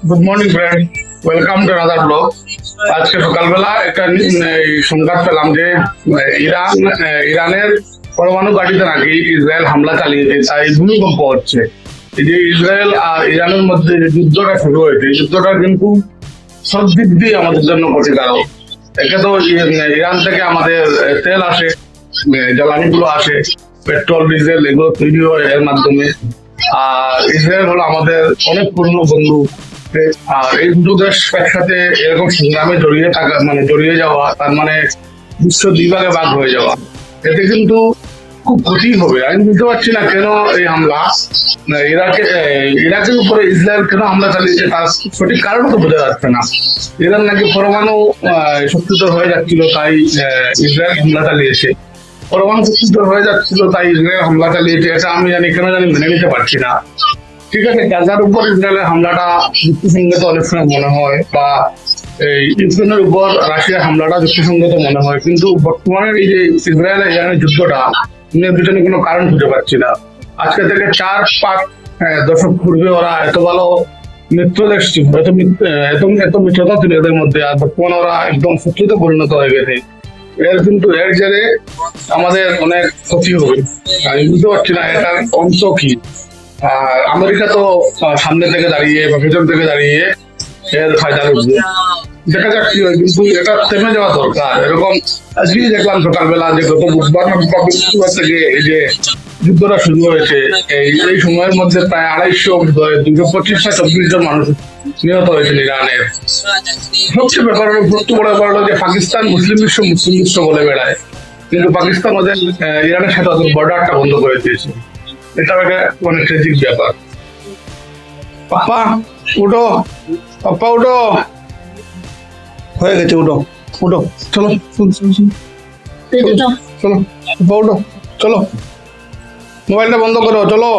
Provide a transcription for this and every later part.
Good morning friend, welcome to another blog. আজকে সকালবেলা একটা সংবাদ পেলাম যে ইরানের পরমাণু ঘাঁটিতে নাকি ইসরায়েল হামলা চালিয়েছে, তাই ভূমিকম্প হচ্ছে। এই যে ইসরায়েল আর ইরানের মধ্যে যে যুদ্ধটা শুরু হয়েছে, এই যুদ্ধটা কিন্তু সব দিক দিয়ে আমাদের জন্য ক্ষতিকারক। একে তো ইরান থেকে আমাদের তেল আসে, জ্বালানি গুলো আসে, পেট্রোল ডিজেল এগুলো তৈরি হয় এর মাধ্যমে। আর ইসরায়েল হলো আমাদের অনেক পুরনো বন্ধু। আর এই দুটো দেশ একসাথে এরকম সংগ্রামে জড়িয়ে থাকা মানে জড়িয়ে যাওয়া, তার মানে বিশ্ব দুই ভাগে ভাগ হয়ে যাওয়া, এতে কিন্তু খুব ক্ষতি হবে। আমি বুঝতে পারছি না কেন এই হামলা ইরাকের উপরে ইসরায়েল কেন হামলা চালিয়েছে, তার সঠিক কারণ তো বোঝা যাচ্ছে না। ইরান নাকি পরমাণু শক্তিধর হয়ে যাচ্ছিল, তাই ইসরায়েল হামলা চালিয়েছে। পরমাণু শক্তিধর হয়ে যাচ্ছিল তাই ইসরায়েল হামলা চালিয়েছে, এটা আমি কেন জানি মেনে নিতে পারছি না। ঠিক আছে, গাজার উপর ইসরায়েলের হামলাটা যুক্তিসঙ্গত অনেক সময় মনে হয়, বা এই ইউক্রেনের উপর রাশিয়ার হামলাটা যুক্তিসঙ্গত মনে হয়, কিন্তু বর্তমানে এই যে ইসরায়েল ইরানের যুদ্ধটা পিছনে কোনো কারণ খুঁজে পাচ্ছি না। আজকে থেকে 4-5 দশক পূর্বে ওরা এত ভালো মিত্র দেশ ছিল, এত মিত্রতা ছিল এদের মধ্যে, আর বর্তমানে ওরা একদম শত্রুতে পরিণত হয়ে গেছে। এর জেরে আমাদের অনেক ক্ষতি হবে। আমি বুঝতে পারছি না এটার অংশ কি। আমেরিকা তো সামনে থেকে দাঁড়িয়ে বা ভেতর থেকে দাঁড়িয়ে এর ফায়দা উঠবে, দেখা যাক কি হয়। কিন্তু এটা থেমে যাওয়া দরকার। এরকম আজকেই দেখলাম সকালবেলা যে গত বুধবার থেকে এই যে যুদ্ধটা শুরু হয়েছে, এই সময়ের মধ্যে প্রায় 225-226 জন মানুষ নিহত হয়েছেন ইরানের। সবচেয়ে ব্যাপার হলো যে পাকিস্তান মুসলিম বিশ্ব বলে বেড়ায়, কিন্তু পাকিস্তান ওদের ইরানের সাথে ওদের বর্ডারটা বন্ধ করে দিয়েছে। এটা একটা অনেক ট্রেজিক ব্যাপার। পাপা উঠো, পাপা উঠো, হয়ে গেছে, উঠো উঠো, চলো চলো পাপা উঠো, চলো মোবাইলটা বন্ধ করো, চলো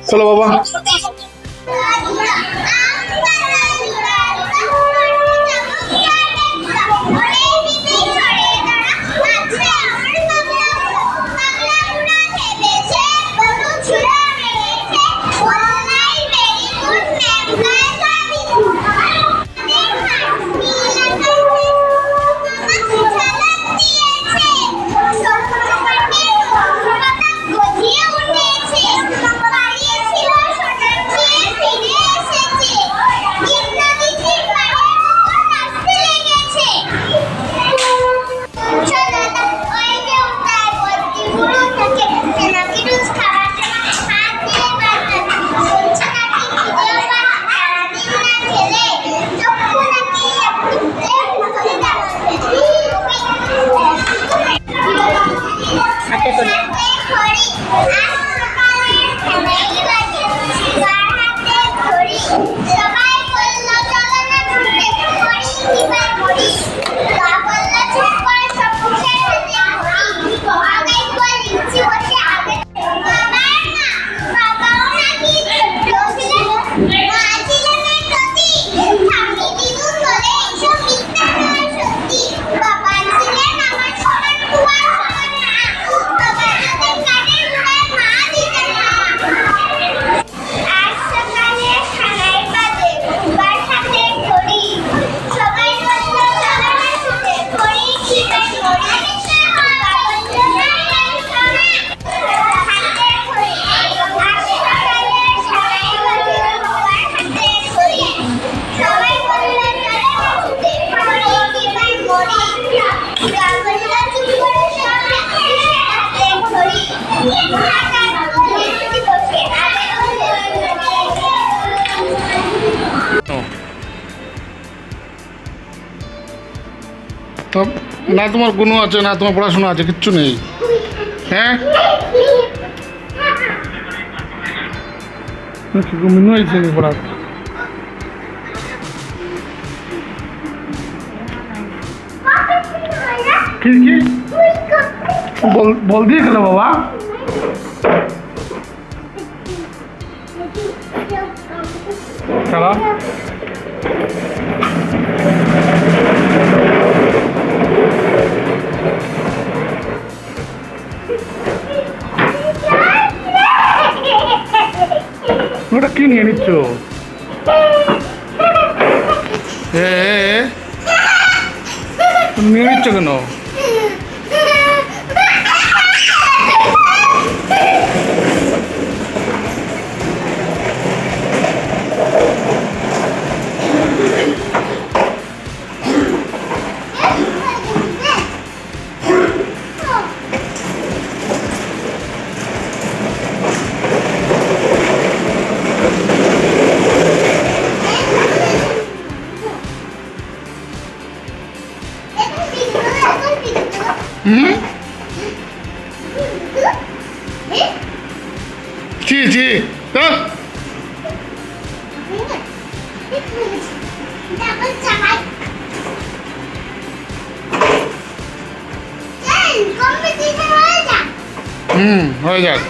চলো বাবা। না তোমার গুণ আছে, না তোমার পড়াশোনা আছে, কিচ্ছু নেই। হ্যাঁ মিনু হয়েছে পড়া, কি বল দিয়ে গেল বাবা। চলো ওটা কি নিয়ে নিচ্ছ? এ তুমি নিয়ে নিচ্ছ কেন? জি জি হয়ে যাক।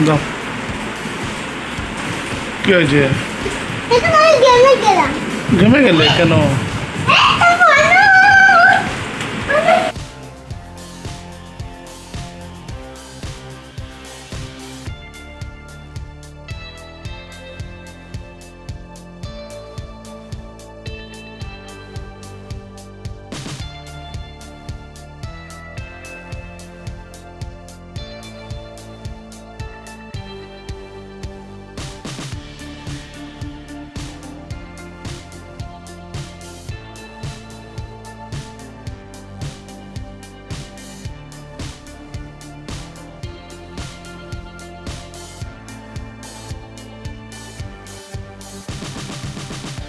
দাও কি হয়েছে? ঘেমে গেলে কেন?